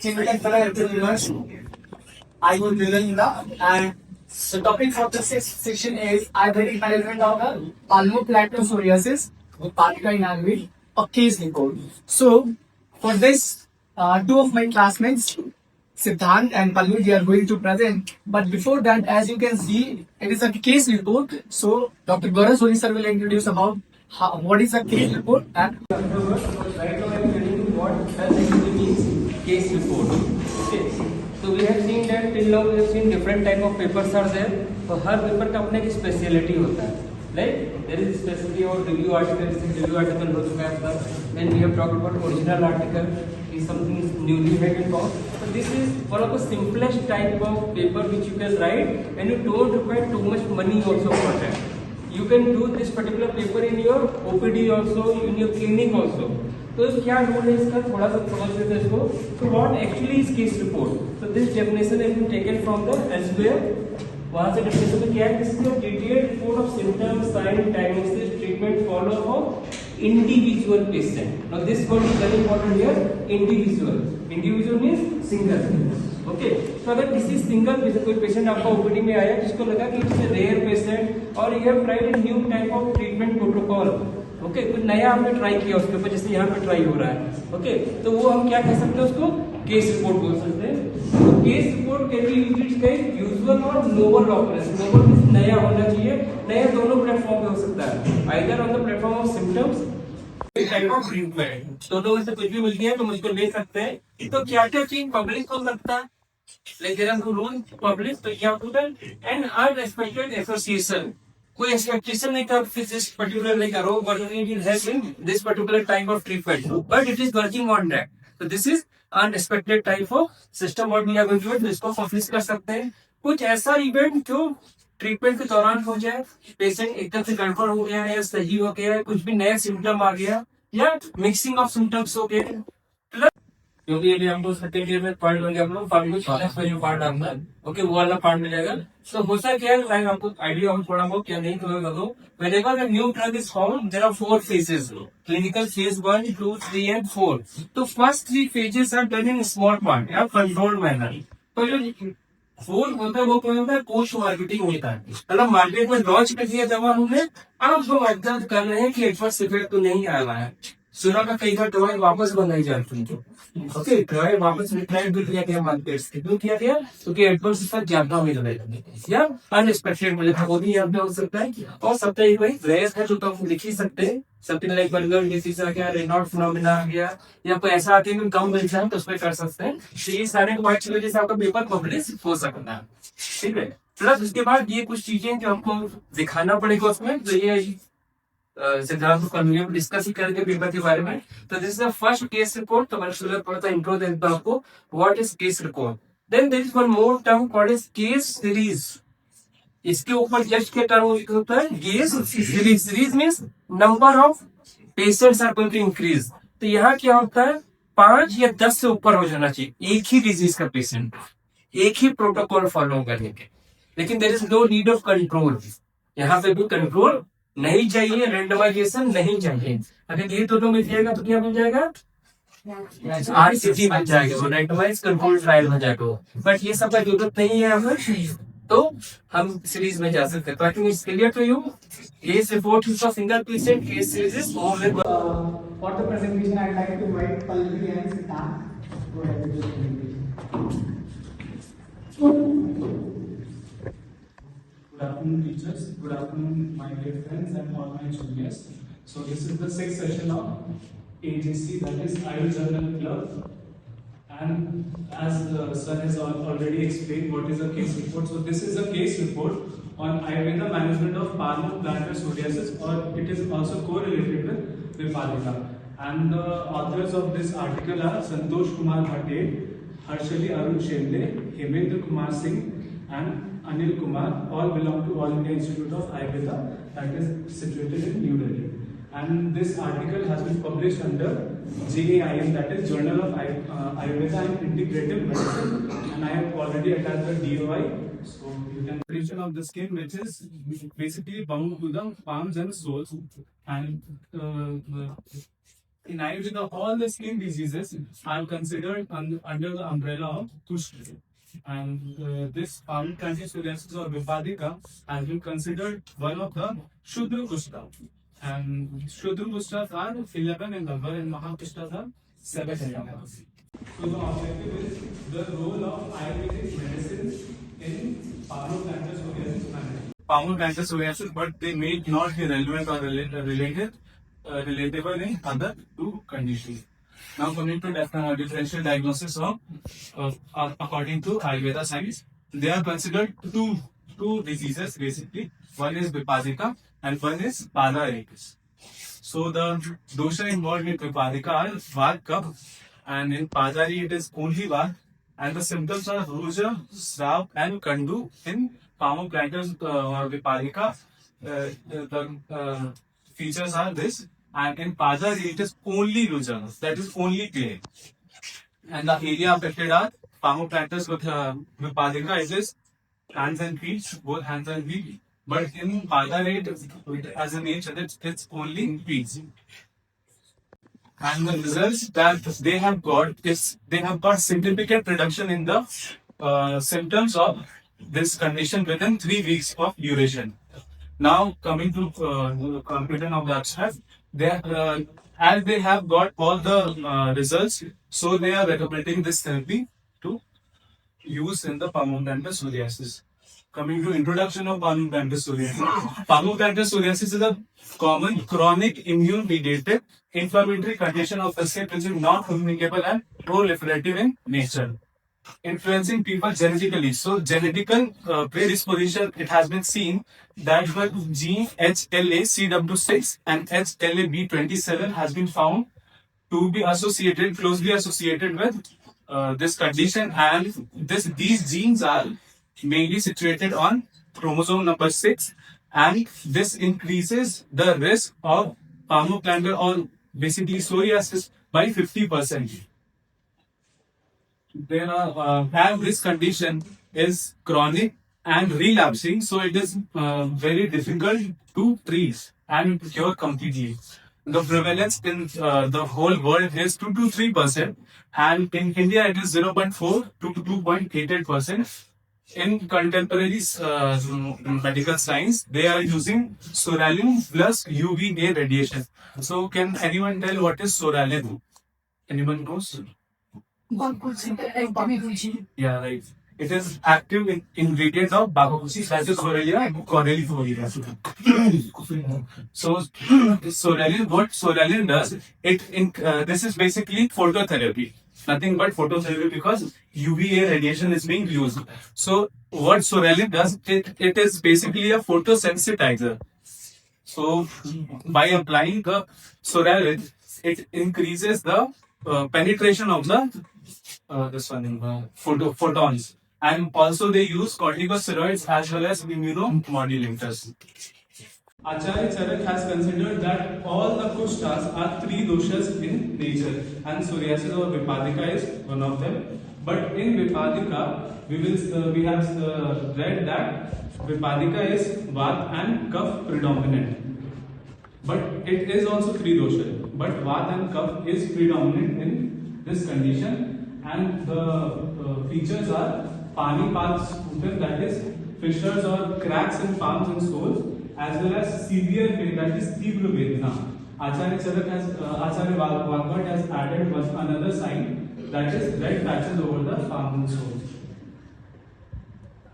Chemical Universe. I will be doing that. And the topic for the sixth section is Ayurvedic management of the palmoplantar psoriasis with particular inanimate a case report. So, for this, two of my classmates, Siddhant and Pallu, they are going to present. But before that, as you can see, it is a case report. So, Dr. Gaurav Soni sir will introduce about what is a case report and Right now I am telling you what does actually means case report. Okay. So we have seen that till now we have seen different type of papers are there. तो हर paper का अपना एक speciality होता है. Like there is specialty or review article. Review article हो चुका है आपका. Then we have talked about original article. Is something newly made in form. So this is one of the simplest type of paper which you can write, and you don't require too much money also for that. You can do this particular paper in your OPD also, in your clinic also. तो क्या rule है इसका, थोड़ा सा समझ लेते हैं इसको. So what actually is case report? So this definition has been taken from the elsewhere. वहाँ से definition में क्या है? This is a detailed report of symptoms, signs, diagnosis, treatment, follow-up of individual patient. Now this word is very important here. Individual. Individual means single. Okay. तो अगर किसी single कोई patient आपका ओपीडी में आया जिसको लगा कि इट्स ए रेयर पेशेंट और you have tried a new type of treatment protocol. Okay, कुछ नया आपने ट्राई किया उसके ऊपर, जैसे यहाँ पे ट्राई हो रहा है. ओके, तो वो हम क्या कह सकते हैं, उसको केस रिपोर्ट बोल सकते हैं. तो case report can be used by usual और नोवल ऑकरेंस. नोवल मींस नया होना चाहिए. नया दोनों प्लेटफॉर्म पे हो सकता है, either on the platform of symptoms type of treatment. दोनों में से कुछ भी मिलती है तो मुझको ले सकते हैं. तो क्या क्या चीज पब्लिक हो सकता है, like there are rules published, तो यहाँ पर an unrespected association, कोई expectation नहीं था कि this particular like a row will help in this particular type of treatment, but it is working on that. So this is unexpected type of system what we are going to do. इसको publish कर सकते हैं. कुछ ऐसा event जो treatment के दौरान हो जाए, पेशेंट एकदम से गड़बड़ हो गया है या सही हो गया है, कुछ भी नया सिम्टम आ गया या मिक्सिंग ऑफ सिम्टम्स हो गए, क्योंकि यदि हमको सेकंड ईयर में पार्ट बन गया हम लोग पार्ट डालना. ओके, वो वाला पार्ट मिलेगा. सो होता क्या है, लाइक आपको आइडिया हो थोड़ा बहुत, क्या नहीं तो whenever a new drug is found, there are 4 phases. Clinical phase 1, 2, 3 and 4. तो first 3 phases are done in small part या controlled manner. तो जो 4 होता है वो क्या होता है, पोस्ट मार्केटिंग होता है. मतलब मार्केट में लॉन्च कर दिया दवा हमने, अब हम ऑब्जर्व कर रहे हैं कि एडवर्स इफेक्ट तो नहीं आ रहा है. सुना का कई बार दवाई वापस बनाई जाती है. ओके, दवाई वापस रिप्लाई भी किया गया मार्केट से. क्यों किया गया? क्योंकि एडवर्स इफेक्ट ज्यादा मिल रहे हैं या अनएक्सपेक्टेड मिले था, वो भी यहाँ पे हो सकता है. और सबका एक भाई रेस है जो तो हम लिख ही सकते हैं. समथिंग लाइक बर्गर डिसीज आ गया, रेनॉल्ड फिनोमेना आ गया, या कोई ऐसा आती है कम मिल जाए तो उसमें कर सकते हैं. तो ये सारे व्हाइट वजह से आपका पेपर पब्लिश हो सकता है. ठीक है. प्लस उसके बाद ये कुछ चीजें जो हमको दिखाना पड़ेगा उसमें, तो ये सिद्धांत को डिस्कस ही करेंगे पेपर के बारे में. तो this is the first case report. तो मैंने शुरू पढ़ा था इंट्रो देता हूं आपको, what is case report. Then there is one more term called as case series. इसके ऊपर जस्ट के टर्म होता है case series. Series means number of patients are going to increase. तो यहाँ क्या होता है, 5 या 10 से ऊपर हो जाना चाहिए एक ही डिजीज का पेशेंट, एक ही प्रोटोकॉल फॉलो करेंगे. लेकिन there is no need of control. यहाँ पे भी कंट्रोल नहीं चाहिए, रेंडमाइजेशन नहीं चाहिए. अगर ये दोनों मिल जाएगा तो क्या बन जाएगा, RCT बन जाएगा, रेंडमाइज कंट्रोल ट्रायल बन जाएगा. बट ये सब का जरूरत नहीं है हमें, तो हम सीरीज में जा सकते हैं. तो I think it's clear to you. Case report for single patient, case series is only for the presentation, I'd like to invite Pallavi and Siddhant. Go ahead with your presentation. Good afternoon, teachers. Good afternoon, my dear friends and all my juniors. So this is the 6th session of AJC, that is Ayur Journal Club. And as sir has already explained what is a case report. So this is a case report on Ayurveda management of palmoplantar psoriasis, or it is also correlated with Vipalika. And the authors of this article are Santosh Kumar Patel, Harshali Arun Shende, Hemendra Kumar Singh and Anil Kumar. All belong to All India Institute of Ayurveda, that is situated in New Delhi. And this article has been published under JAIM, that is Journal of Ayurveda and Integrative Medicine. And I have already attached the DOI, so you can. Region of the skin, which is basically bound to the palms and soles, and In Ayurveda, all the skin diseases are considered under the umbrella of Kushta. And this palmoplantar psoriasis or Vipadika has been considered one of the Shudra Kushta. And Shudra Kushtas are 11 in number and Mahakushtas are 7 in number. So the objective is the role of Ayurvedic medicine in palmoplantar psoriasis management. Palmoplantar psoriasis, but they may not be relevant or relatable in other two conditions. Now coming to differential diagnosis of according to Ayurveda science, they are considered two diseases basically. One is Vipadika and one is Pada-Arthritis. So the dosha involved in Vipadika are Vata, Kapha, and in Pada-Arthritis it is only Vata, and the symptoms are Ruja, Srav and Kandu. In palmoplantar or Vipadika, the features are this, and in Pada-Arthritis it is only Ruja, that is only clay. And the area affected are palmoplantar with Vipadika, it is hands and feet, both hands and feet. But in Pada-Arthritis, as a nature, it's only feet. And the results that they have got is they have got significant reduction in the symptoms of this condition within 3 weeks of duration. Now coming to the conclusion of the abstract, as they have got all the results, so they are recommending this therapy to use in the palmoplantar psoriasis. Coming to introduction of palmoplantar psoriasis. Palmoplantar psoriasis is a common chronic immune-mediated inflammatory condition of the skin which is non-communicable and proliferative in nature, influencing people genetically. So, genetical predisposition, it has been seen that the gene HLA-CW6 and HLA-B27 has been found to be closely associated with this condition, and these genes are mainly situated on chromosome number 6, and this increases the risk of palmoplantar or basically psoriasis by 50%. And this condition is chronic and relapsing, so it is very difficult to treat and cure completely. The prevalence in the whole world is 2 to 3%, and in India it is 0.4 to 2.88%. In contemporary medical science, they are using Soralin plus UVA radiation. So, can anyone tell what is Soralin? Anyone knows? Yeah, right. It is active ingredient of Bakuchi, that is Soralia corellifolia. So, Soralin, what Soralin does, this is basically phototherapy. Nothing but phototherapy because UVA radiation is being used. So, what Soralin does, it is basically a photosensitizer. So, by applying the Soralin, it increases the penetration of the photons. And also they use corticosteroids as well as immunomodulators. Acharya Charak has considered that all the kushtas are 3 doshas in nature, and psoriasis or Vipadika is one of them. But in Vipadika, we have read that Vipadika is Vata and Kapha predominant. But it is also 3 dosha. But Vata and Kapha is predominant in this condition, and the features are Panipat sputum, that is fissures or cracks in palms and soles, as well as severe pain, that is Tivra Vedana. Acharya Bhagwat has added another sign, that is red patches over the palms and soles.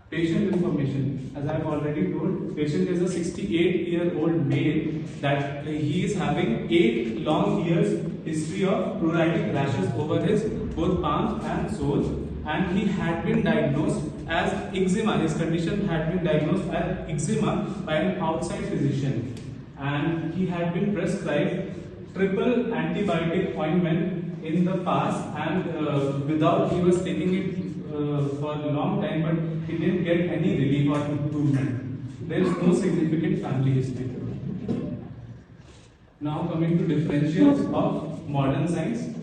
Patient information, as I have already told, patient is a 68-year-old male that he is having 8 long years history of pruritic rashes over his both palms and soles, and he had been diagnosed as eczema. His condition had been diagnosed as eczema by an outside physician, and he had been prescribed triple antibiotic ointment in the past, and he was taking it for a long time, but he didn't get any relief or improvement. There is no significant family history. Now coming to differentials of modern science.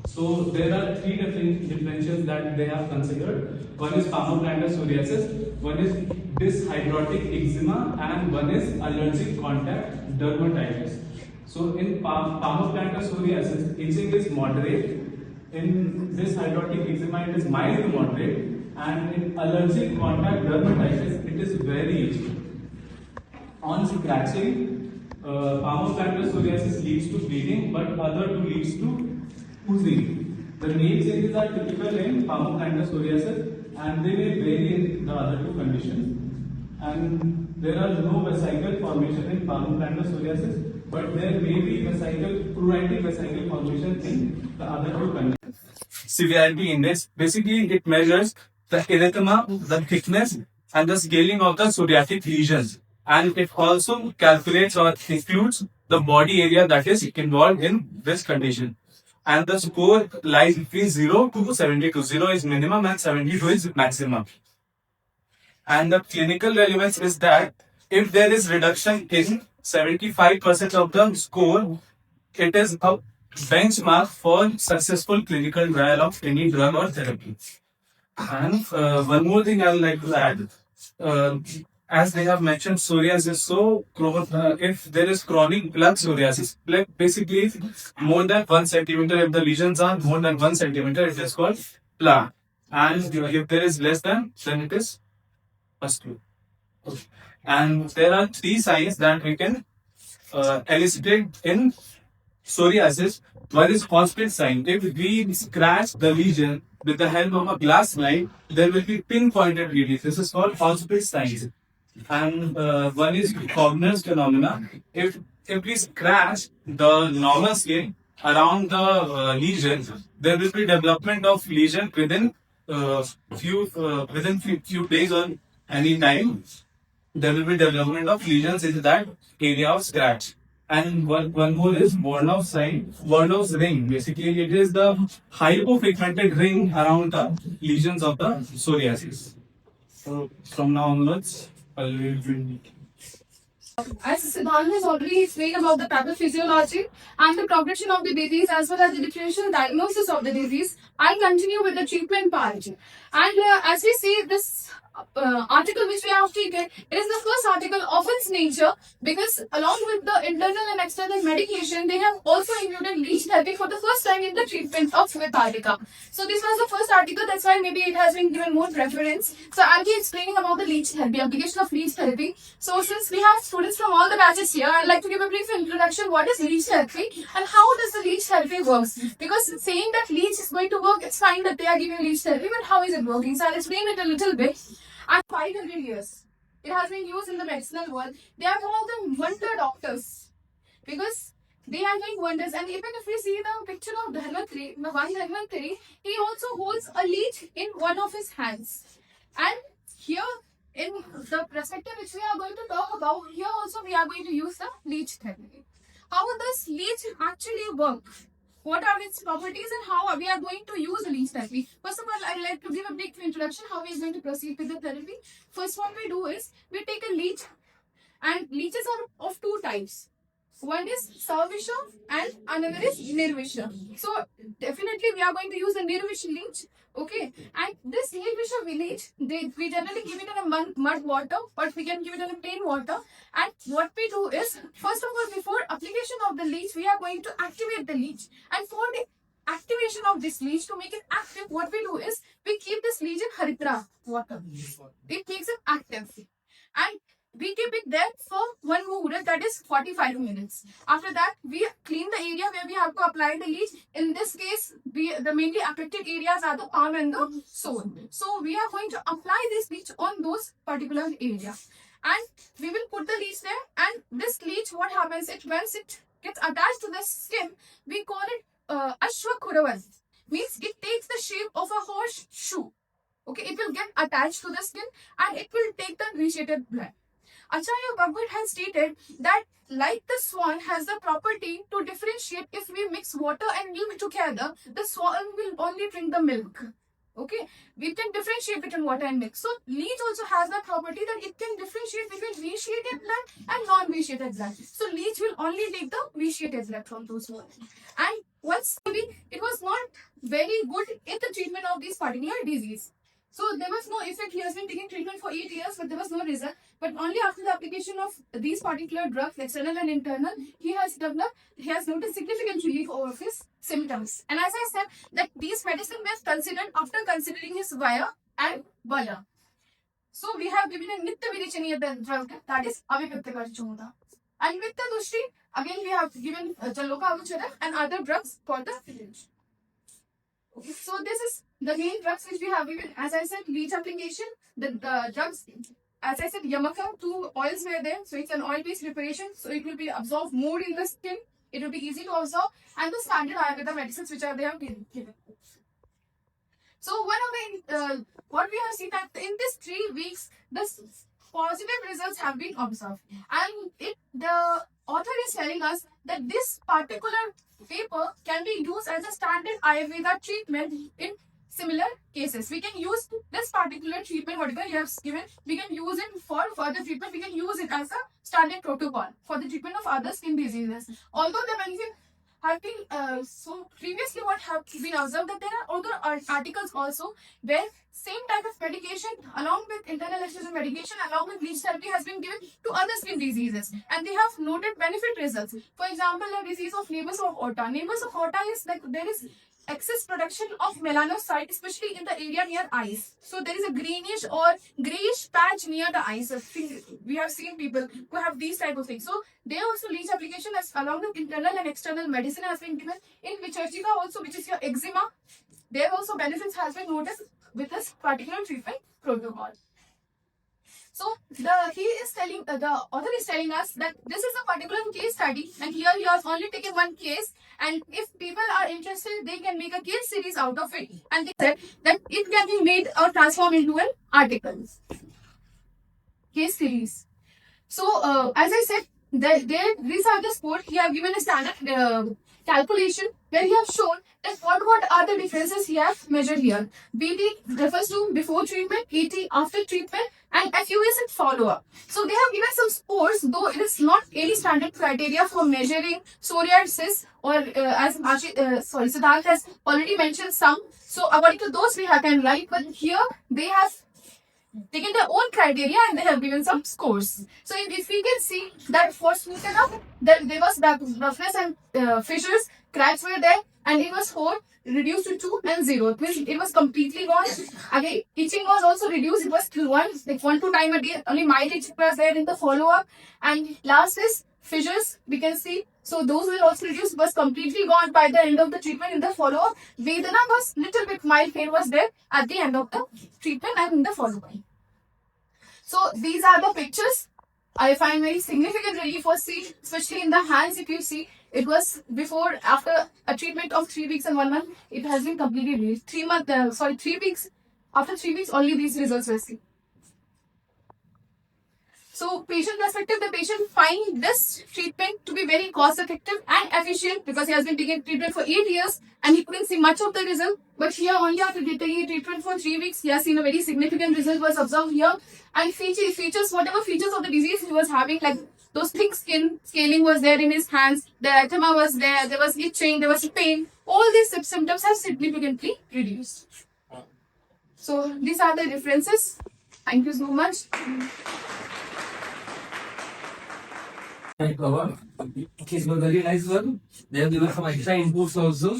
So there are 3 different differentials that they have considered. One is palmoplantar psoriasis, one is dyshydrotic eczema, and one is allergic contact dermatitis. So in palmoplantar psoriasis, itching is moderate. In this hydrotic eczema, it is mild to moderate. And in allergic contact dermatitis, it is very itchy. On scratching, palmoplantar psoriasis leads to bleeding, but other two leads to oozing. The nail changes are typical in palmoplantar psoriasis, and they may vary in the other two conditions. And there are no vesicle formation in palmoplantar psoriasis, but there may be pruritic vesicle formation in the other two conditions. Severity index, basically it measures the erythema, the thickness, and the scaling of the psoriatic lesions. And it also calculates or includes the body area that is involved in this condition. And the score lies between 0 to 72. 0 is minimum and 72 is maximum. And the clinical relevance is that if there is reduction in 75% of the score, it is a benchmark for successful clinical trial of any drug or therapy. And one more thing I would like to add. As they have mentioned, psoriasis. So, if there is chronic plaque psoriasis, like basically more than 1 centimeter, if the lesions are more than 1 centimeter, it is called plaque. And if there is less than, then it is pustule. And there are 3 signs that we can elucidate in psoriasis. One is constant sign. If we scratch the lesion with the help of a glass knife, there will be pinpointed bleeding. This is called hospital signs. And one is Cogner's phenomena. If we scratch the normal skin around the lesion, there will be development of lesion within few days or any time. There will be development of lesions in that area of scratch. And one more is Bornow's sign, Bornow's ring. Basically, it is the hypopigmented ring around the lesions of the psoriasis. So from now onwards, I will. As Siddharth has already explained about the pathophysiology and the progression of the disease as well as the differential diagnosis of the disease, I'll continue with the treatment part. And as we see this article which we have taken, it is the first article of its nature because along with the internal and external medication, they have also included leech therapy for the first time in the treatment of Vipatica. So this was the first article, that's why maybe it has been given more preference. So I'll be explaining about the leech therapy, application of leech therapy. So since we have students from all the batches here, I'd like to give a brief introduction what is leech therapy and how does the leech therapy works. Because saying that leech is going to work, it's fine that they are giving leech therapy, but how is it working? So I'll explain it a little bit. And 500 years, it has been used in the medicinal world. They are called the wonder doctors because they are doing wonders. And even if we see the picture of Dharmatri, Bhagwan Dharmatri, he also holds a leech in one of his hands. And here in the perspective which we are going to talk about, here also we are going to use the leech therapy. How does leech actually work? What are its properties and how we are going to use the leech therapy? First of all, I'd like to give a brief introduction how we are going to proceed with the therapy. First, what we do is we take a leech, and leeches are of 2 types. One is Savisha and another is Nirvisha. So definitely we are going to use the Nirvisha leech. Okay, and this Nirvisha leech, we generally give it in a mud water, but we can give it in a plain water. And what we do is, first of all, before application of the leech, we are going to activate the leech. And for the activation of this leech, to make it active, what we do is we keep this leech in Haritra water. It makes it active. And we keep it there for 1 muhurat, that is 45 minutes. After that, we clean the area where we have to apply the leech. In this case, the mainly affected areas are the palm and the sole. So we are going to apply this leech on those particular areas. And we will put the leech there. And this leech, what happens, once it gets attached to the skin, we call it Ashwakuravan. Means it takes the shape of a horseshoe. Okay, it will get attached to the skin and it will take the vitiated blood. Acharya Bhagavad has stated that like the swan has the property to differentiate if we mix water and milk together, the swan will only drink the milk. Okay, we can differentiate between water and milk. So leech also has the property that it can differentiate between vitiated blood and non-vitiated blood. So leech will only take the vitiated blood from those ones. And once maybe it was not very good in the treatment of this particular disease. So there was no effect. He has been taking treatment for 8 years, but there was no result. But only after the application of these particular drugs, external and internal, he has noticed significant relief over his symptoms. And as I said, that these medicines were considered after considering his Vaya and Bala. So we have given a Nitya Virechaniyata drug, that is Avipittakar. And with the Dushri, again we have given Jaloka Avuchara and other drugs for the village. Okay, so this is the main drugs which we have given. As I said, leech application, the drugs, as I said, Yamaka, 2 oils were there. So it's an oil-based preparation. So it will be absorbed more in the skin. It will be easy to absorb. And the standard Ayurveda medicines which are there given. So one of the, what we have seen that in these 3 weeks, the positive results have been observed. And the author is telling us that this particular paper can be used as a standard Ayurveda treatment in similar cases. We can use this particular treatment, whatever you have given, we can use it for further treatment. We can use it as a standard protocol for the treatment of other skin diseases. Although the medicine have been, so previously what have been observed that there are other articles also where same type of medication along with internal external medication along with bleach therapy has been given to other skin diseases, and they have noted benefit results. For example, the disease of nevus of aorta. Nevus of aorta is like there is excess production of melanocyte, especially in the area near eyes. So there is a greenish or grayish patch near the eyes. We have seen people who have these type of things. So there also leech application as along with internal and external medicine has been given. In Vichurchika also, which is your eczema, there also benefits has been noticed with this particular treatment protocol. So the author is telling us that this is a particular case study, and here you have only taken one case, and if people are interested, they can make a case series out of it, and they said that it can be made or transformed into an article. Case series. So as I said, these are the scores. He have given a standard calculation where he has shown that what are the differences he has measured here. BT refers to before treatment, AT after treatment, and FU is in follow-up. So they have given some scores, though it is not any standard criteria for measuring psoriasis, or as Siddharth has already mentioned some. So according to those we can write, but here they have taken their own criteria and they have given some scores. So if we can see that for smoothen up, there was that roughness and fissures, cracks were there, and it was 4 reduced to 2 and 0. It was completely gone. Again, itching was also reduced. It was to 1, like 1-2 times a day. Only mild itching was there in the follow-up. And last is fissures, we can see. So those will also reduce. It was completely gone by the end of the treatment in the follow-up. Vedana was little bit mild pain was there at the end of the treatment and in the follow-up. So these are the pictures. I find very significant relief was seen, especially in the hands. If you see, it was before, after a treatment of 3 weeks and 1 month, it has been completely released. 3 weeks. After 3 weeks, only these results were seen. So patient perspective, the patient find this treatment to be very cost effective and efficient because he has been taking treatment for 8 years and he couldn't see much of the result. But here only after taking treatment for 3 weeks, he has seen a very significant result was observed here. And features, whatever features of the disease he was having, like those thick skin, scaling was there in his hands, the erythema was there was itching, there was pain. All these symptoms have significantly reduced. So these are the differences. Thank you so much. It is very nice one. They have given some extra inputs also.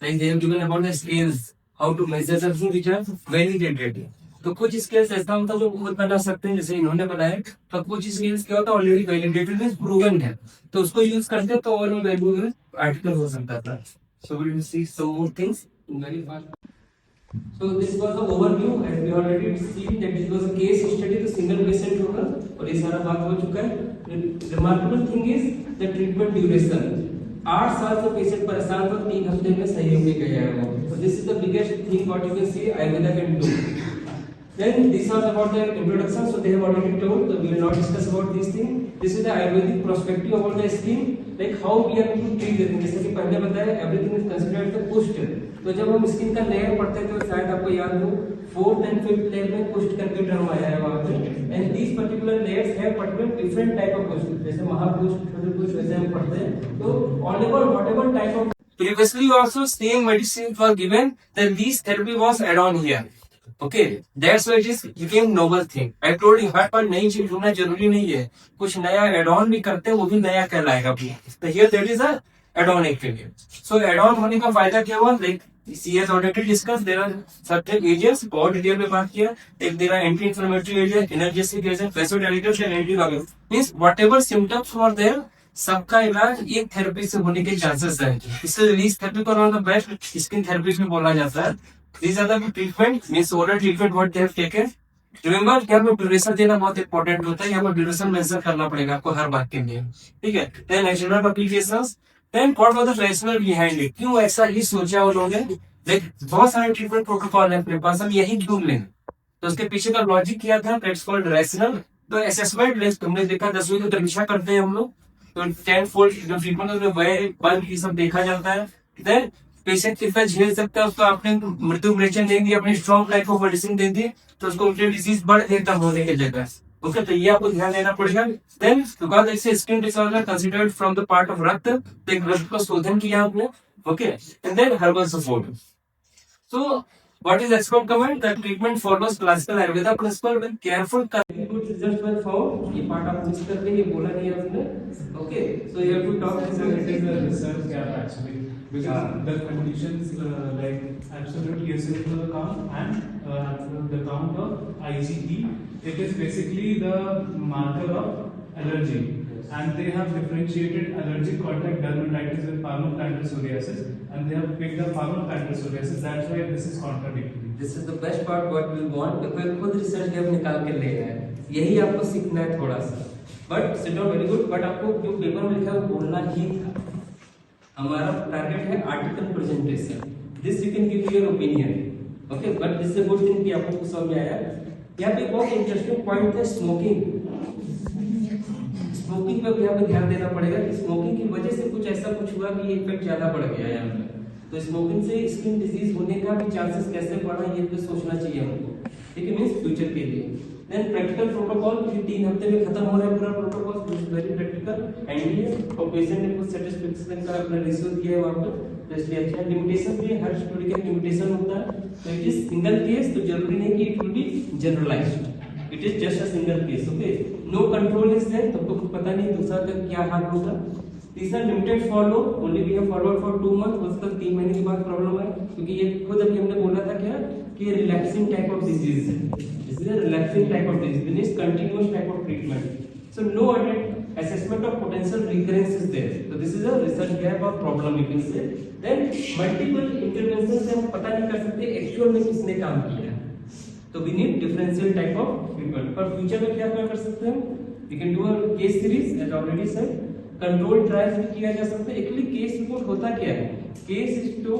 Like they have given about the scales, how to measure the food which are validated. तो कुछ scales ऐसा होता है जो खुद बना सकते हैं, जैसे इन्होंने बनाया, तो कुछ स्केल्स क्या होता है ऑलरेडी वैलिडेटेड है, प्रूवन है, तो उसको यूज करते हैं तो और वैल्यू आर्टिकल हो सकता था. So we will see some more things very fast. So this was the overview, and we already seen that it was a case study to single patient होगा, और ये सारा बात हो चुका है. Remarkable thing is the treatment duration. 8 साल से पेशेंट परेशान था, 3 हफ्ते में सही हो गया है वो. So this is the biggest thing what you can see Ayurveda can do. Then this was about the introduction, so they have already told, so we will not discuss about these things. This is the Ayurvedic perspective about the skin, like how we are to treat it. जैसे कि पहले बताया, everything is considered the push. तो जब हम skin का layer पढ़ते हैं तो शायद आपको याद हो 4th and 5th लेयर में पुष्ट करके ड्रम आया है वहाँ पे. And these particular layers have particular different type of push. जैसे महापुष्ट, छोटे पुष्ट वैसे हम पढ़ते हैं. तो whatever type of Previously also same medicines were given, then these therapy was add on here. Okay, that's why it is became noble thing. I told you, हर पर नई चीज ढूंढना जरूरी नहीं है, कुछ नया एड ऑन भी करते हैं वो भी नया कहलाएगा। तो here that is a add on actually. So add on होने का फायदा क्या हुआ, like she has already discuss, there are certain agents, बहुत डिटेल में बात किया। एक there are anti inflammatory agent, energetic agent, vasodilators and antibiotic, means whatever symptoms for there, सबका इलाज एक थेरेपी से होने के चांसेस है। इससे रिलीज थेरेपी को one of the best skin therapy में बोला जाता है। These are the treatment, means oral treatment what they have taken. Remember, यहाँ पे ड्यूरेशन देना बहुत इंपॉर्टेंट होता है, यहाँ पे ड्यूरेशन मेंशन करना पड़ेगा आपको हर बात के लिए, ठीक है। Then external applications, then what was the rationale behind it? क्यों ऐसा ही सोचा वो लोगों ने? Like बहुत सारे ट्रीटमेंट प्रोटोकॉल है अपने पास, हम यही ढूंढ लें। तो उसके पीछे का लॉजिक किया था, that's called rational। तो असेसमेंट लिस्ट तुमने देखा 10वीं की परीक्षा करते हैं हम लोग, तो 10 फोल्ड ट्रीटमेंट में वह बल्ब ये सब देखा जाता है। Then पेशेंट कितना झेल सकता है, उसको आपने मृत्यु इंजेक्शन दे दी, अपनी स्ट्रॉन्ग लाइफ को मेडिसिन दे दी, तो उसको डिजीज बढ़ देता होने की जगह। ओके, तो ये आपको ध्यान देना पड़ेगा। देन बिकॉज ऐसे skin disorder considered from the part of रक्त, तो एक रक्त का शोधन किया आपने। Okay, and then herbal support. So what is expert comment? That treatment follows classical Ayurveda principle with careful good results were found. ये part आप मिस कर रहे, ये बोला नहीं आपने। Okay, so you have to talk It is a research gap actually, because the conditions like absolute eosinophil count and the count of IgE, it is basically the marker of allergy, and they have differentiated allergic contact dermatitis with palmoplantar psoriasis, and they have picked up palmoplantar psoriasis. That's why this is contradictory. This is the best part what we want, paper खुद research gap निकाल के ले आया है, यही आपको सीखना है थोड़ा सा। But sit out very good, but आपको जो पेपर में लिखा है वो बोलना ही था। हमारा टारगेट है article presentation, this you can give your opinion. Okay, but this is a good thing कि आपको कुछ समझ आया। यहाँ पे बहुत इंटरेस्टिंग पॉइंट है स्मोकिंग। स्मोकिंग पर भी आपको ध्यान देना पड़ेगा कि स्मोकिंग की वजह से कुछ ऐसा कुछ हुआ कि ये इफेक्ट ज्यादा बढ़ गया है यहाँ पे। तो स्मोकिंग से स्किन डिजीज होने का भी चांसेस कैसे बढ़ा, ये पे सोचना चाहिए हमको, ठीक है, मींस फ्यूचर के लिए। देन प्रैक्टिकल प्रोटोकॉल, क्योंकि 3 हफ्ते में खत्म हो रहा है पूरा protocol, this is very practical and और पेशेंट ने कुछ सेटिस्फेक्शन का अपना रिसोर्स दिया है वहां पर, तो इसलिए अच्छा। लिमिटेशन भी, हर स्टोरी का लिमिटेशन होता है, तो इट इज सिंगल केस, तो जरूरी नहीं कि it will be generalised, it is just a single case. Okay, no control is there, तब तो कुछ पता नहीं दूसरा का क्या हाल होगा। तीसरा limited follow, only we have followed for 2 month, हो सकता है 3 महीने के बाद प्रॉब्लम है, क्योंकि ये खुद अभी हमने बोला था क्या कि रिलैक्सिंग टाइप ऑफ डिजीज है, this is a relaxing type of disease, means continuous type of treatment. So no assessment of potential recurrence is there, so this is a research gap or problem you can say. Then multiple interventions से हम पता नहीं कर सकते actual में किसने काम किया, तो we need differential type of treatment। पर फ्यूचर में क्या कर सकते हैं, we can do a case series as already said, control trials भी किया जा सकता है। एक्चुअली केस रिपोर्ट होता क्या है, केस तो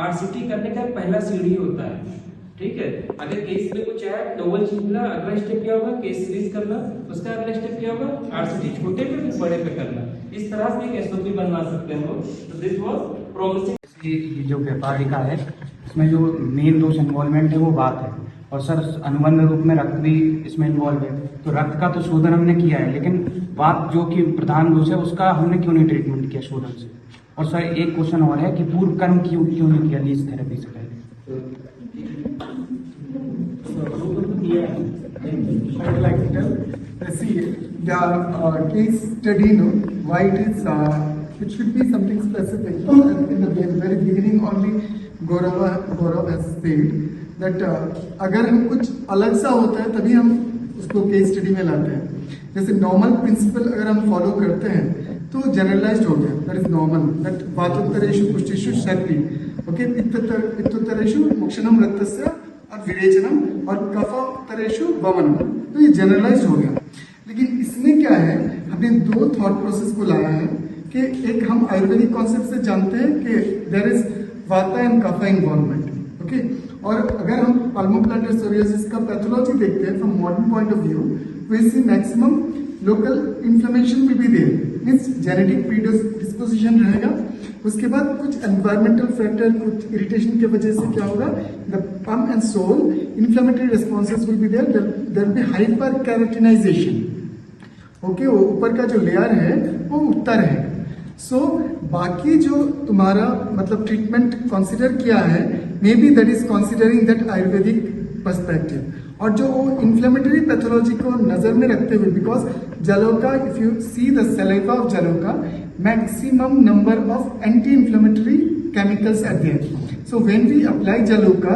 आरसीटी करने का पहला सीढ़ी होता है, ठीक है। अगर केस में कुछ है नोवल चीज मिला, अगला स्टेप क्या होगा, केस सीरीज करना, उसका अगला स्टेप क्या होगा, आरसीटी छोटे पे फिर बड़े पे करना। इस तरह से एक एसओपी बनवा सकते हैं हम। तो दिस वाज प्रोमिसिंग। ये जो व्यापारिका है इसमें जो मेन दोष इन्वॉल्वमेंट है वो बात है, और सर अनुबंध रूप में रक्त भी इसमें इन्वॉल्व है, तो रक्त का तो शोधन हमने किया है, लेकिन बात जो कि प्रधान दोष है उसका हमने क्यों नहीं ट्रीटमेंट किया शोधन से। और सर एक क्वेश्चन और है कि पूर्व कर्म क्यों नहीं किया लीज थेरेपी से पहले। I would like to tell, see, the case study, why it should be something specific. In the very beginning, only Gaurav has said that अगर हम कुछ अलग सा होता है तभी हम उसको केस स्टडी में लाते हैं। जैसे नॉर्मल प्रिंसिपल अगर हम फॉलो करते हैं तो जनरलाइज्ड हो गया, दैट इज नॉर्मल, दैट वातोत्तरेषु पुष्टिषु शक्ति, ओके, पित्तोत्तरेषु मोक्षणम रक्तस्य और विरेचनम और कफोत्तरेषु वमनम, तो ये जनरलाइज हो गया। लेकिन इसमें क्या है, हमने 2 थॉट प्रोसेस को लाया है कि एक हम आयुर्वेदिक कॉन्सेप्ट से जानते हैं कि there is vata and kapha involvement, okay, और अगर हम पाल्मोप्लांटर सोरियासिस का पैथोलॉजी देखते हैं from modern point of view, तो इससे maximum local inflammation will be there, means genetic predisposition रहेगा। उसके बाद कुछ एनवायरमेंटल फैक्टर, कुछ इरिटेशन की वजह से क्या होगा, the PAMP and soul inflammatory responses will be there, there will be hyper keratinization, okay, वो ऊपर का जो लेयर है वो उठता रहेगा। सो बाकी जो तुम्हारा मतलब ट्रीटमेंट कंसिडर किया है may be that is considering that Ayurvedic perspective. और जो वो इन्फ्लेमेटरी पैथोलॉजी को नजर में रखते हुए, because jaloka, if you see the saliva of jaloka, maximum number of anti-inflammatory chemicals are there. So when we apply Jaloka,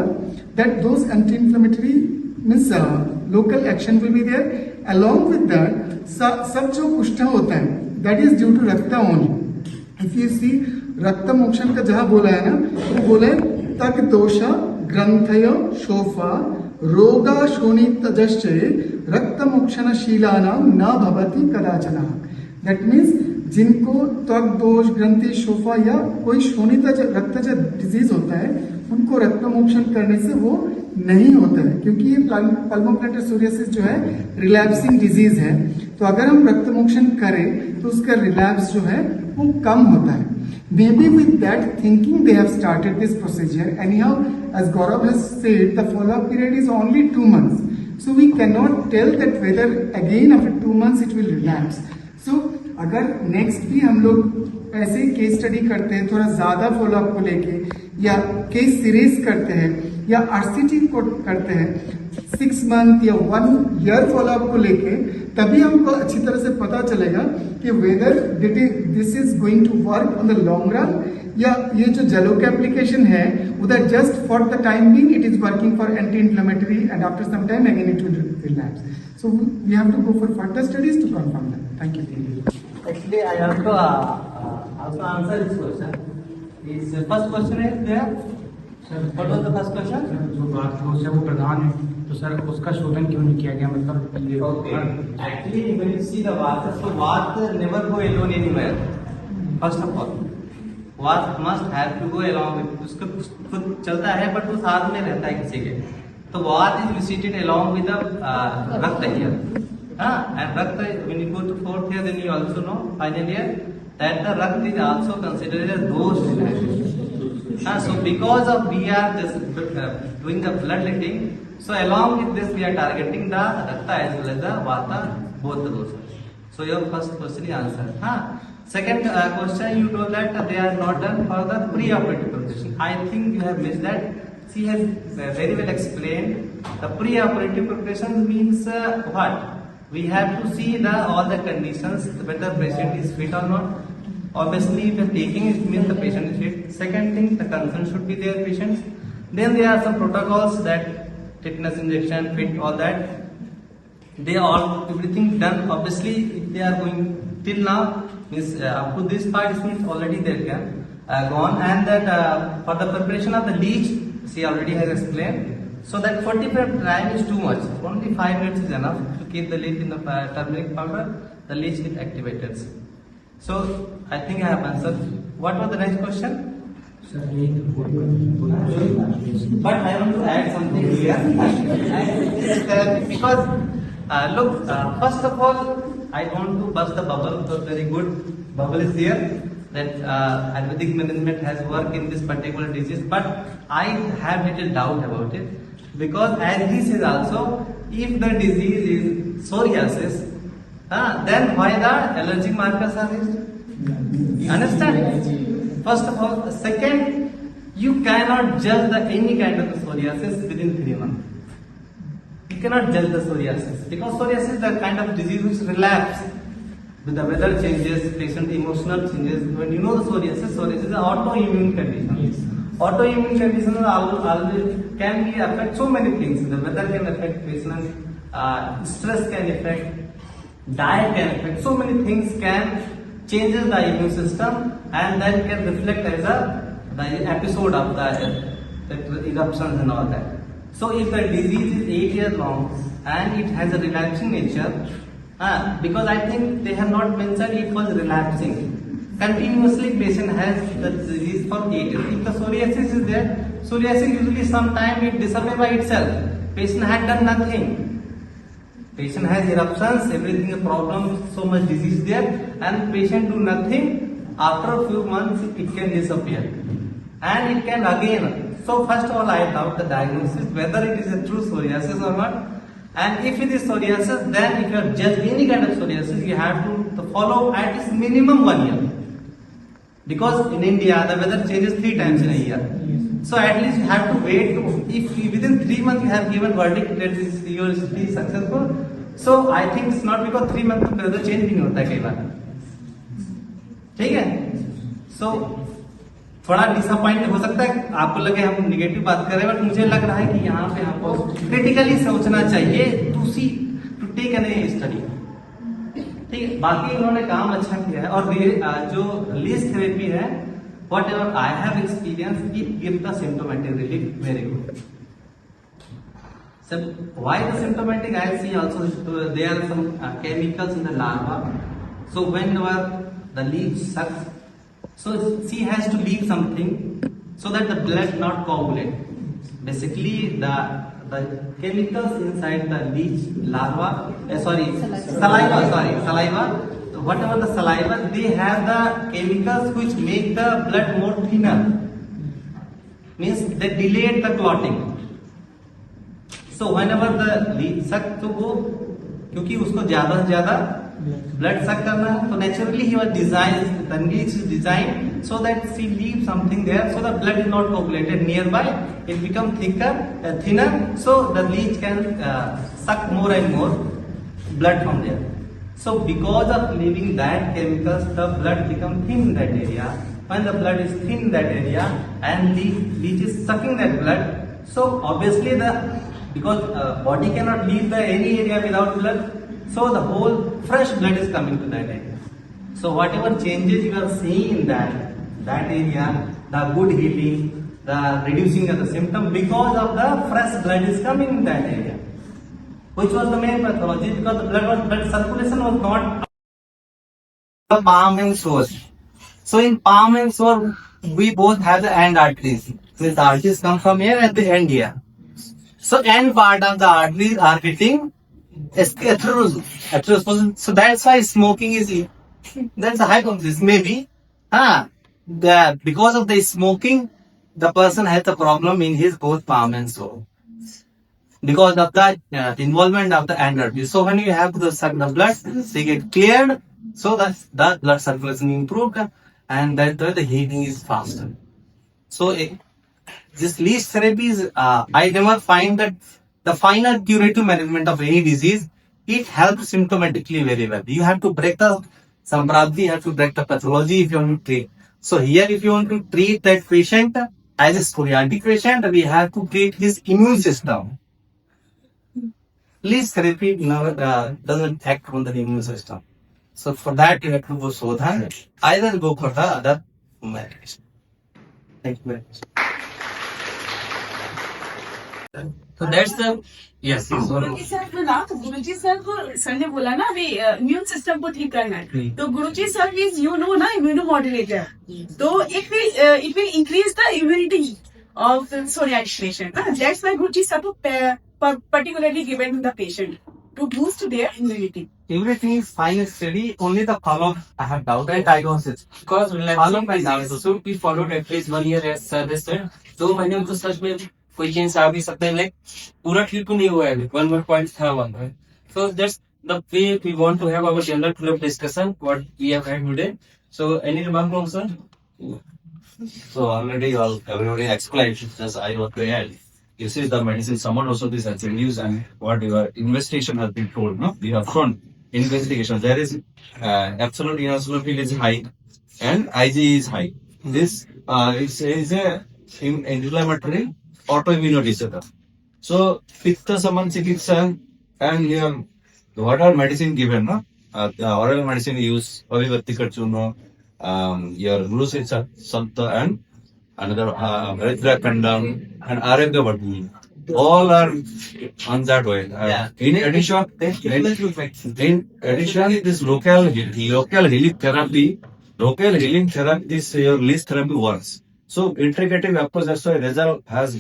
that those anti-inflammatory means local action will be there. Along with that, सब जो कुष्ठा होता है, that is due to रक्ता only. If you see रक्त मोक्षण का जहाँ बोला है ना, वो बोला है तक दोषा ग्रंथय शोफा रोगा शोणितजश्चे रक्त मोक्षण शीलानाम न भवति कदाचन। That means जिनको त्वक दोष ग्रंथि शोफा या कोई शोणित रक्तज डिजीज होता है, उनको रक्त मोक्षण करने से वो नहीं होता है, क्योंकि ये पल्मोप्लांटर सोरियासिस जो है रिलैप्सिंग डिजीज है। तो अगर हम रक्त मोक्षण करें तो उसका रिलैप्स जो है वो कम होता है। Maybe with that thinking they have started this procedure. Anyhow, as Gaurav has said, the follow-up period is only 2 months. So we cannot tell that whether again after 2 months it will relapse. So अगर next भी हम लोग ऐसे case study करते हैं थोड़ा ज्यादा follow up को लेके, या केस सीरीज करते हैं, या आरसीटी को करते हैं 6 मंथ या 1 ईयर फॉलोअप को लेके, तभी हमको अच्छी तरह से पता चलेगा कि whether this is going to work on the long run, या ये जो जलोका एप्लीकेशन है उधर just for the time being it is working for anti inflammatory and after some time again it will relapse. So we have to go for further studies to confirm that. Thank you. Actually, I also answer this question. Is first question is there? Sir, what was the first question? जो बात दोष है वो प्रधान है, तो sir उसका शोधन क्यों नहीं किया गया, मतलब ये Okay. Actually, when you see the vata, so vata never go alone anywhere. First of all, vata must have to go along with. उसका खुद चलता है, but वो साथ में रहता है किसी के. So vata is visited along with the rakta here. And rakta, when you go to 4th year, then you also know final year that the rakta is also considered as dosh relaxation. So because of we are just doing the bloodletting, so along with this we are targeting the rakta as well as the vata, both the dosas. So your first question is answered. Second question, you told that they are not done for the pre-operative preparation. I think you have missed that. She has very well explained. The pre-operative preparation means what? We have to see all the conditions, whether the patient is fit or not. Obviously, if taking it means the patient is fit. Second thing, the concern should be there, patients. Then there are some protocols that tetanus injection, fit, all that. They all everything done. Obviously, if they are going till now, means up to this part, it means already they are gone. And that for the preparation of the leech, she already has explained. So that 45 time is too much. Only 5 minutes is enough to keep the leech in the turmeric powder. The leech is activated. So I think I have answered. What was the next question? But I want to add something here. Because look, first of all, I want to burst the bubble. So very good bubble is here. That Ayurvedic management has worked in this particular disease, but I have little doubt about it, because as he says also, if the disease is psoriasis, then why the allergic markers are raised? Understand? First of all. Second, you cannot judge any kind of psoriasis within 3 months. You cannot judge the psoriasis, because psoriasis is the kind of disease which relapse with the weather changes, patient emotional changes. When you know the psoriasis is an autoimmune condition. Autoimmune conditions can be affect so many things. The weather can affect patient, stress can affect, diet can affect. So many things can changes the immune system, and that can reflect as the episode of the eruptions and all that. So if the disease is 8 years long and it has a relapsing nature, because I think they have not mentioned it was relapsing. Continuously patient has the disease for 8 years. If the psoriasis is there, psoriasis usually sometime it disappears by itself. Patient had done nothing. Patient has eruptions, everything a problem, so much disease there, and patient do nothing. After a few months it can disappear. And it can again. So first of all I doubt the diagnosis, whether it is a true psoriasis or not. And if it is psoriasis, then if you have just any kind of psoriasis, you have to follow at least minimum 1 year. Because in India, the weather changes 3 times in a year. So at least you have to wait. If within 3 months you have given verdict that is your study successful, so I think it's not because 3 months में weather change भी नहीं होता है कई बार, ठीक है? So थोड़ा disappoint हो सकता है, आपको लगे हम निगेटिव बात कर रहे हैं, बट मुझे लग रहा है कि यहाँ पे आपको क्रिटिकली सोचना चाहिए टू टेक एन स्टडी, ठीक है? बाकी उन्होंने काम अच्छा किया है, और जो लीस्ट थेरेपी है, whatever I have experienced, it gives the symptomatic relief very good. So why the symptomatic? I see also there are some chemicals in the larva. So whenever the leech sucks, so she has to leave something so that the blood not coagulate. Basically the chemicals inside the leech larva, saliva. Whatever the saliva, they have the chemicals which make the blood more thinner, means they delayed the clotting. So whenever the leech suck, तो वो क्योंकि उसको ज्यादा से ज्यादा blood suck करना है, तो naturally he was designed, the leech is designed so that she leaves something there, so the blood is not coagulated nearby, it becomes thinner, so the leech can suck more and more blood from there. So because of leaving that chemicals, the blood becomes thin in that area. When the blood is thin in that area and leech is sucking that blood, so obviously because body cannot leave any area without blood, so the whole fresh blood is coming to that area. So whatever changes you are seeing in that area, the good healing, the reducing of the symptom, because of the fresh blood is coming in that area. Which was the main pathology, because the blood circulation was not the palm and sore. So in palm and sore, we both have the end arteries. So the arteries come from here and the end here. So end part of the arteries are getting atherosclerosis. So that's why smoking is that's a hypothesis. Maybe because of the smoking, the person has a problem in his both palm and sore, because of the involvement of the end artery. So when you have to suck the blood, they get cleared, so that the blood circulation improved, and that the healing is faster. So this leech therapy is, I never find that the final curative management of any disease, it helps symptomatically very well. You have to break the sampradhi, you have to break the pathology if you want to treat. So here, if you want to treat that patient as a psoriatic patient, we have to treat his immune system. Leech therapy doesn't act on the immune system. So for that, you have to go Sodha, either go for the other medication. Thank you very much. So that's the yes. Guruji sir बोला, तो गुरुजी sir को sir ने बोला ना अभी immune system को ठीक करना है, तो गुरुजी सर इज ना इम्यूनो मॉड्यूलेटर, तो it will increase the immunity of the psoriatic patient. That's why Guruji sir particularly given to the patient to boost their immunity. Everything is fine and steady, only the follow-up I have doubt and diagnosis. Because so we followed at least 1 year as service sir. 2 महीने में तो सच में कोई change आ भी सकता है, like पूरा ठीक तो नहीं हुआ है, 1 point था 1. So that's the way we want to have our general club discussion what we have had today. So any remark from sir? So already everybody explained, just I want to add. You see the medicine, someone also this has news and what your investigation has been told, no? We have shown investigation. There is absolute eosinophil is high and Ig is high. This is a inflammatory autoimmune disorder. So pitta saman chikitsa and your whatever medicine given, no? Oral medicine use, Avivartika Churno, your glucose salta and another Redra Kandam and Arabia Vati. All are on that way. In addition, this local healing therapy, this your leech therapy works. So integrative approach, that's why result has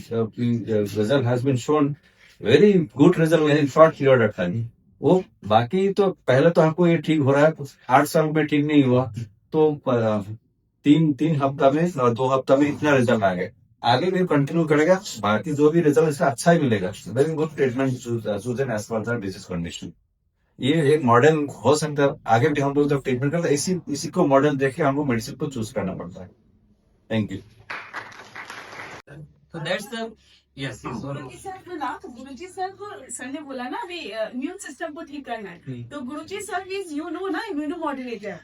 been shown very good result in short period of time. वो बाकी तो पहले तो हमको ये ठीक हो रहा है, 8 साल में ठीक नहीं हुआ, तो 3 हफ्ता में 2 हफ्ता में इतना रिजल्ट आ गया. आगे भी कंटिन्यू करेगा, बाकी जो भी रिजल्ट इसका अच्छा ही मिलेगा. Very good treatment chosen as per the disease condition. ये एक मॉडल हो सकता है, आगे भी हम लोग जब ट्रीटमेंट करते हैं इसी को मॉडल देख के हमको मेडिसिन को चूज करना पड़ता है. Thank you. So that's the yes. Guruji sir को ना गुरुजी सर को सर ने बोला ना अभी इम्यून सिस्टम को ठीक करना है तो गुरुजी सर इज यू नो ना इम्यूनो मॉड्यूलेटर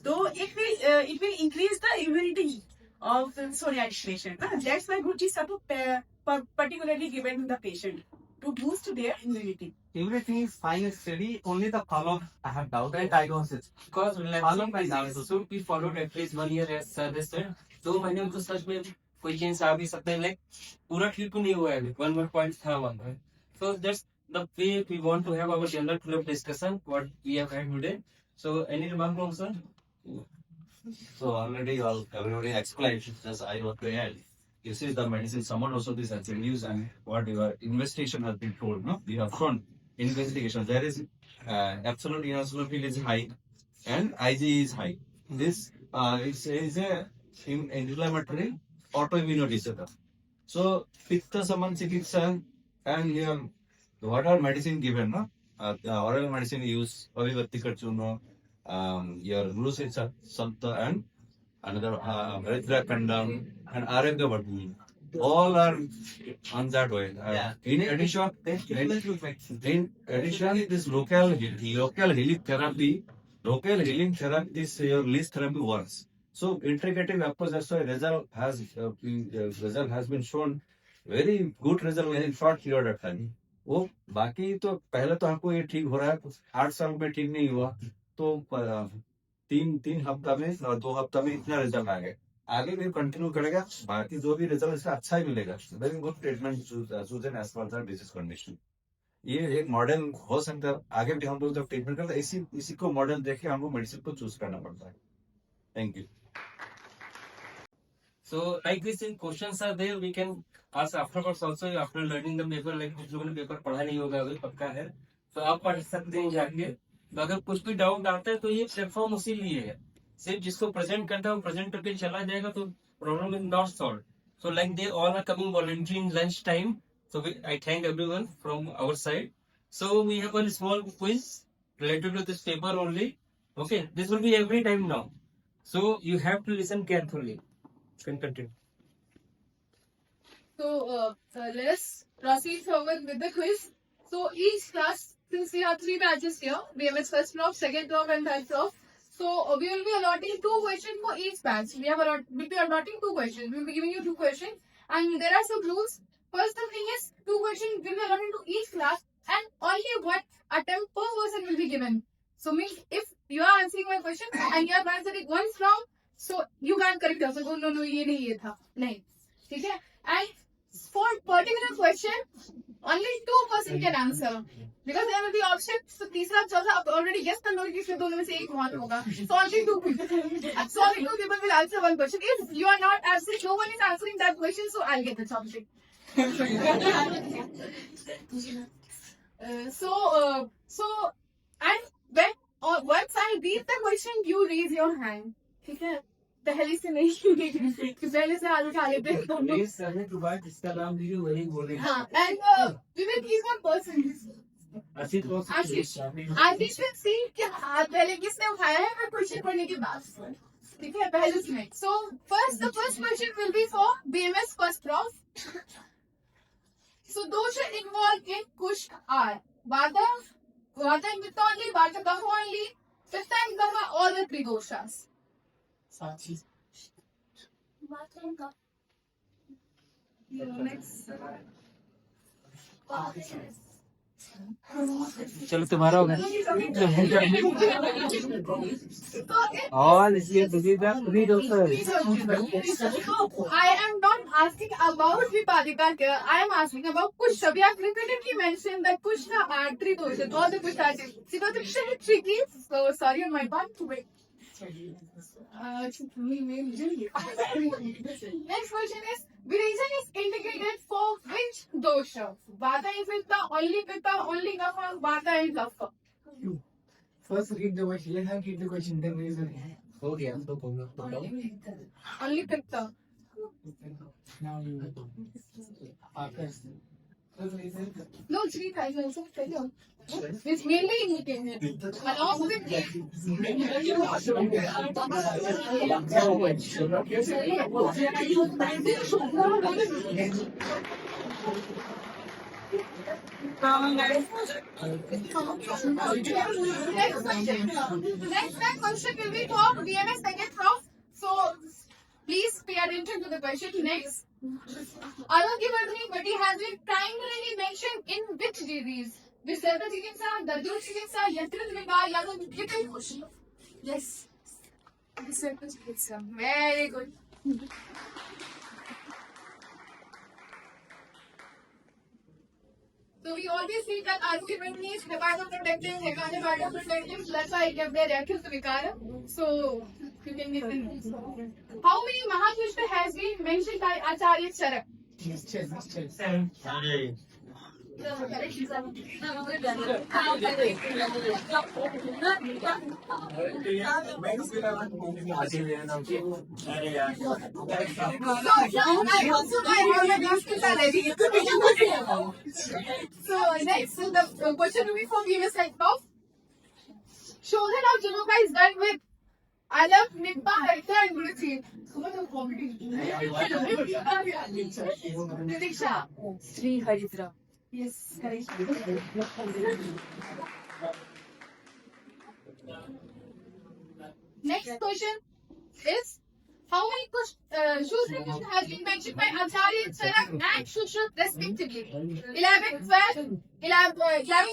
तो it will increase the immunity of psoriatic patient. That's why Guruji sir particularly given to the patient to boost their immunity. Everything is fine and steady. Only the follow-up I have doubt and diagnosis. Because follow by diagnosis, so we followed at least 1 year as service sir. 2 महीने में तो सच में कोई change आ भी सकता है like पूरा ठीक तो नहीं हुआ है 1 more point था वहाँ पर. So that's the way we want to have our general club discussion what we have had today. So any remark from sir? So already everybody explained. Just I want to add. You see the medicine. Someone also this has been used and what your investigation has been told. No, we have shown investigation. There is absolute eosinophil is high and Ig is high. This is a inflammatory autoimmune disorder. So pitta saman chikitsa and here what are medicine given? No, oral medicine use Avivartika Chuno. Your glucose Santa and another Redra Pendam and Aranga Vardhani. All are on that way. In addition, this local healing therapy is your least therapy works. So integrative approach, that's why result has been shown very good result in short period of time. वो बाकी तो पहले तो हमको ये ठीक हो रहा है 8 साल में ठीक नहीं हुआ तो 3 हफ्ता में और 2 हफ्ता में इतना रिजल्ट आ गया आगे भी कंटिन्यू करेगा बाकी जो भी रिजल्ट इसका अच्छा ही मिलेगा very good treatment chosen as per the disease condition ये एक मॉडल हो सकता है आगे भी हम लोग जब ट्रीटमेंट करते हैं इसी को मॉडल देख के हमको मेडिसिन को चूज करना पड़ता है thank you So like this in questions are there we can ask afterwards also after learning the paper like कुछ लोगों ने पेपर पढ़ा नहीं होगा अगर पक्का है तो आप पढ़ सकते हैं जाके तो अगर कुछ भी डाउट आता है तो ये प्लेटफॉर्म उसी लिए है सिर्फ जिसको प्रेजेंट करता है वो प्रेजेंट करके चला जाएगा तो problem is not solve so like they all are coming voluntary in lunch time so I thank everyone from our side. So we have a small quiz related to this paper only. Okay, this will be every time now. So you have to listen carefully. You can continue. So let us proceed forward with the quiz. So each class, since we have 3 batches here, BMS first prof, second prof and third prof. So we will be allotting 2 questions for each batch. We'll be allotting 2 questions. We'll be giving you 2 questions. And there are some rules. First thing is 2 questions will be allotted to each class and only 1 attempt per person will be given. So means if you are answering my question and you have answered it once wrong, so you can't correct yourself. Oh no, ये नहीं ये था. नहीं. ठीक है? And for particular question, only 2 person can answer. Because there will be options. So तीसरा चौथा आप already guess कर लो कि इसमें दोनों में से एक वन होगा. So only 2 people. So only 2 people will answer 1 question. If you are not answering, no one is answering that question, so I'll get the topic. So and when once I read the question, you raise your hand. ठीक है? पहले से नहीं पहले से हाथ उठा लेते हैं. Please submit to what इसका नाम दीजिए वही बोलेंगे. हाँ, and we will give 1 person. Ashish will see कि हाथ पहले किसने उठाया है मैं क्वेश्चन पढ़ने के बाद. ठीक है पहले से. So the first question will be for BMS first prof. So those are involved in Kush are Vata and Pitta only, Vata Kapha only, Pitta and Kapha all the 3 doshas. Next. चलो तुम्हारा होगा और इसलिए I am not asking about Vipadika here. I am asking about Kush. We have repeatedly mentioned that Kush are 3 doshas. All the Kush are tricky. So sorry on my part. Wait. Next question is Virejan is indicated for which dosha? Vata and Pitta, only Kapha, Vata and Kapha. First read the question. Let her read the question. Then raise her hand. हो गया तो बोलो Only Pitta. Now you. After. No, 3 times also failure. It's mainly indicated. Along with Next question will be from BMS second prof. So please pay attention to the question next. Alaki Badri, but he has been primarily mentioned in which disease? Visarta Chikitsa, Dardur Chikitsa, Yatrit Vigar, Yadu Vikai. Yes. Visarta Chikitsa. Very good. So we always see that argument is hepatoprotective, hepatoprotective, that's why I kept their reactions to Vikara. So you can listen. How many Mahapushpa has been mentioned by Acharya Charak? So next, the question will be from BMS Lighthouse. Shodan of Genoka is done with Alam, Nippa, Hector and Guruji. Pratiksha. Sri Haritra. Yes, correct. Next question is how many Shusra has been mentioned by Acharya Charak and Shusra respectively? 11, 12, 11, 12, 10,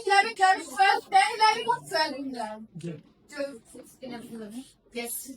11, or 12? 12, 16, 11. Yes.